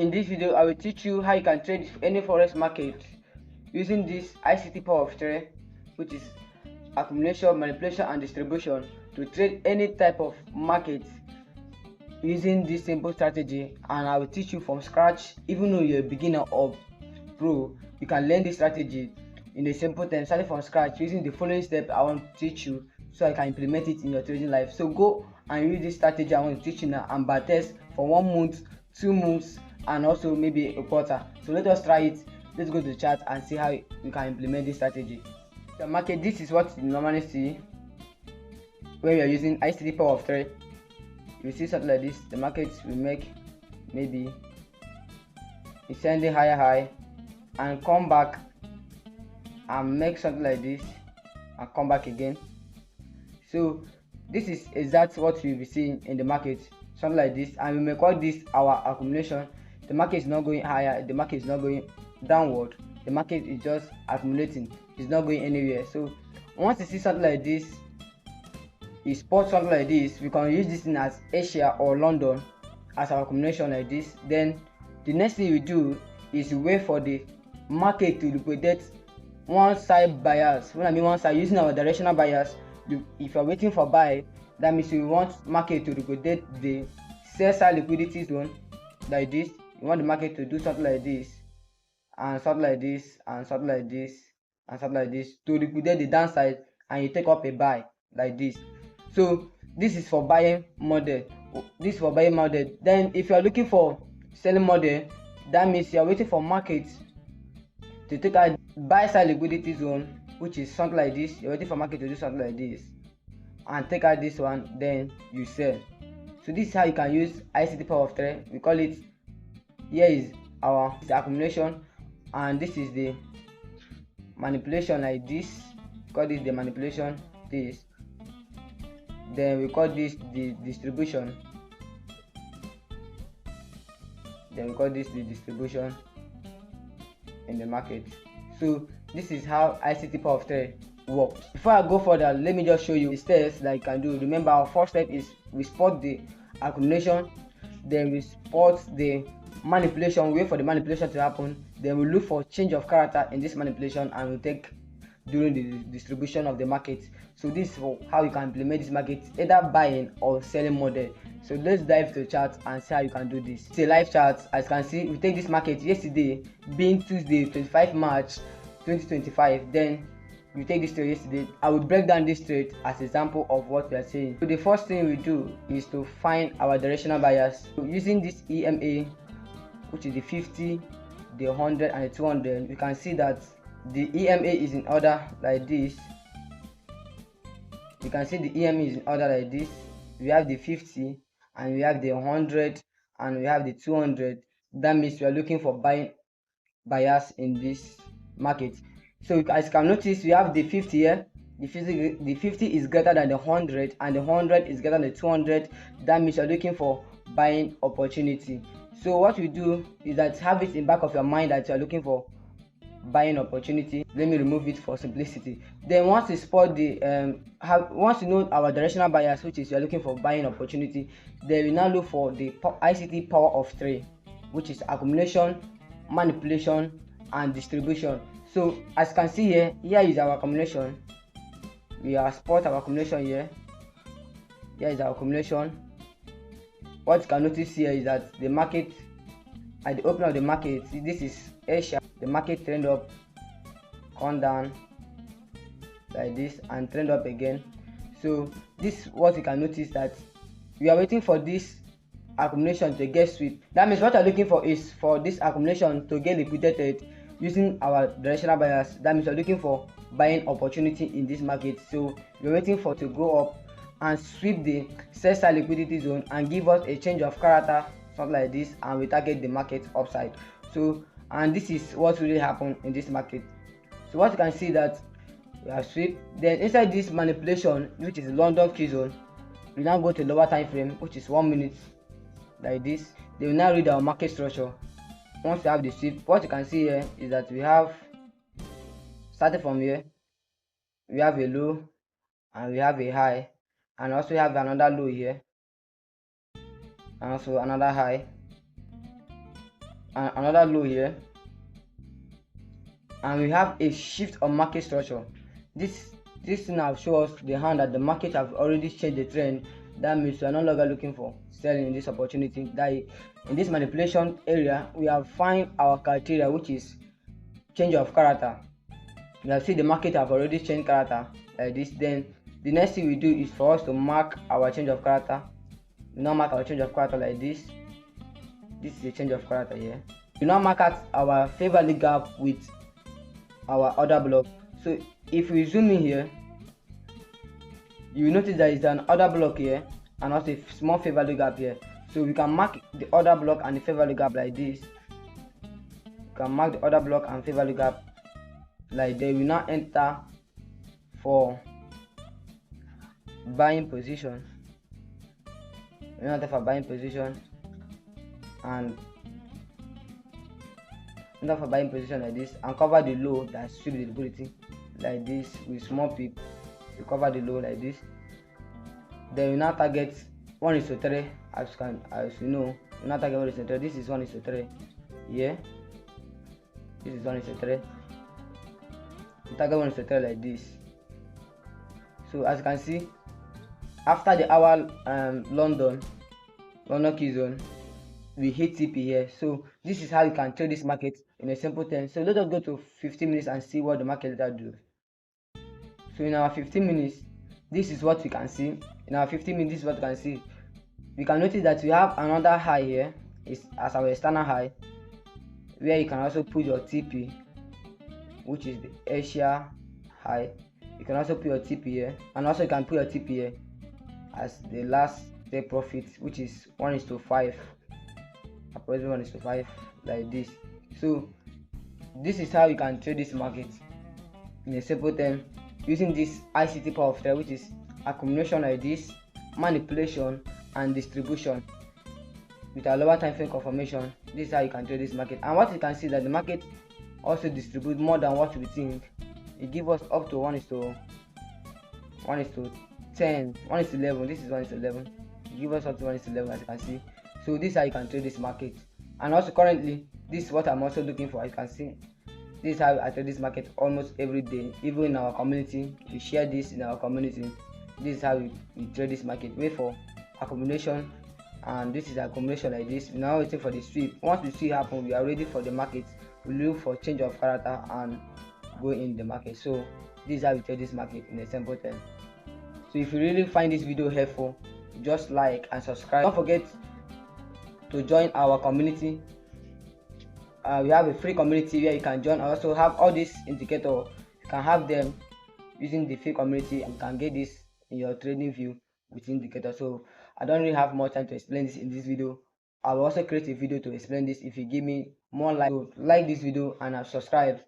In this video, I will teach you how you can trade any forex market using this ICT power of trade, which is accumulation, manipulation, and distribution, to trade any type of market using this simple strategy. And I will teach you from scratch. Even though you're a beginner or pro, you can learn this strategy in a simple time, starting from scratch using the following step I want to teach you, so I can implement it in your trading life. So go and use this strategy I want to teach you now and test for 1 month, 2 months, and also maybe a quarter. So let us try it. Let's go to the chart and see how you can implement this strategy. The market, this is what you normally see when you are using ICT power of trade. You see something like this. The market will make maybe it's sending high and come back and make something like this and come back again. So this is exactly what you'll be seeing in the market, something like this, and we may call this our accumulation. The market is not going higher, the market is not going downward, the market is just accumulating, it's not going anywhere. So once you see something like this, you spot something like this, we can use this in as Asia or London as our accumulation like this. Then the next thing we do is wait for the market to liquidate one side bias. When I mean one side, using our directional bias, if you're waiting for buy, that means you want market to liquidate the sell side liquidity zone like this. You want the market to do something like this and something like this and something like this and something like this to liquidate the downside, and you take up a buy like this. So this is for buying model. This is for buying model. Then if you are looking for selling model, that means you are waiting for market to take out buy side liquidity zone, which is something like this. You're waiting for market to do something like this and take out this one, then you sell. So this is how you can use ICT power of trade. We call it, here is our accumulation, and this is the manipulation like this. We call this the manipulation, this. Then we call this the distribution. Then we call this the distribution in the market. So this is how ICT power of trade works. Before I go further, let me just show you the steps that you can do. Remember, our first step is we spot the accumulation, then we spot the manipulation, wait for the manipulation to happen, then we look for change of character in this manipulation, and we take during the distribution of the market. So this is how you can implement this market, either buying or selling model. So let's dive to the chart and see how you can do this. It's a live chart. As you can see, we take this market yesterday being Tuesday 25 March 2025. Then we take this trade yesterday. I will break down this trade as example of what we are saying. So the first thing we do is to find our directional bias. So using this EMA, which is the 50, the 100 and the 200, we can see that the EMA is in order like this. You can see the EMA is in order like this. We have the 50 and we have the 100 and we have the 200. That means we are looking for buying bias in this market. So as you can notice, we have the 50 here. The 50 is greater than the 100 and the 100 is greater than the 200. That means you're looking for buying opportunity. So what we do is that have it in back of your mind that you're looking for buying opportunity. Let me remove it for simplicity. Then once you spot the once you know our directional bias, which is you're looking for buying opportunity, then we now look for the ICT power of trade, which is accumulation, manipulation, and distribution. So as you can see here is our accumulation. We have spot our accumulation here. Here is our accumulation. What you can notice here is that the market, at the opening of the market, this is Asia, the market trend up, come down like this and trend up again. So this what you can notice, that we are waiting for this accumulation to get sweep. That means what you're looking for is for this accumulation to get liquidated using our directional bias. That means you're looking for buying opportunity in this market. So we're waiting for to go up and sweep the sell side liquidity zone and give us a change of character, something like this, and we target the market upside. So and this is what really happened in this market. So what you can see that we have sweep. Then inside this manipulation, which is London key zone, we now go to lower time frame, which is 1 minute like this. They will now read our market structure. Once you have the sweep, what you can see here is that we have, starting from here, we have a low and we have a high, and also we have another low here and also another high. and another low here, and we have a shift of market structure. This now shows the hand that the market have already changed the trend. That means we are no longer looking for selling in this opportunity. That in this manipulation area, we have find our criteria, which is change of character. You have seen the market have already changed character like this. Then the next thing we do is for us to mark our change of character. We now mark our change of character like this. This is a change of character here. We now mark out our fair value gap with our order block. So if we zoom in here, you will notice there is an order block here and also a small fair value gap here. So we can mark the order block and the fair value gap like this. We can mark the order block and fair value gap like that. We now enter for buying position. We now enter for buying position and enter for buying position like this, and cover the low that should be the liquidity like this with small peak. We cover the low like this. Then we now target 1:3, as you know. We now target 1:3. This is 1:3 here. This is 1:3. We target 1:3 like this. So as you can see, after the hour London key zone, we hit TP here. So this is how you can trade this market in a simple term. So let us go to 15 minutes and see what the market later do. So in our 15 minutes, this is what we can see. In our 15 minutes, this is what we can see. We can notice that we have another high here, is as our external high, where you can also put your TP, which is the Asia high. You can also put your TP here, and also you can put your TP here as the last day profit, which is 1:5, approximately 1:5 like this. So this is how you can trade this market in a simple term, using this ICT power of trade, which is accumulation like this, manipulation and distribution with a lower time frame confirmation. This is how you can trade this market. And what you can see that the market also distributes more than what we think. It gives us up to 1:10, 1:11. This is 1:11. It gives us up to 1:11, as you can see. So this is how you can trade this market. And also currently, this is what I'm also looking for. As you can see, this is how I trade this market almost every day. Even in our community, we share this in our community. This is how we trade this market. Wait for accumulation, and this is accumulation like this. We now waiting for the sweep. Once the sweep happens, we are ready for the market. We look for change of character and go in the market. So this is how we trade this market in a simple term. So if you really find this video helpful, just like and subscribe. Don't forget to join our community. We have a free community where you can join. I also have all these indicators. You can have them using the free community, and you can get this in your trading view with indicator. So I don't really have more time to explain this in this video. I will also create a video to explain this if you give me more like. So like this video and subscribe,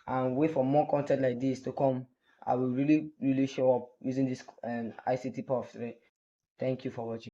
and wait for more content like this to come. I will really show up using this ICT power of trade. Thank you for watching.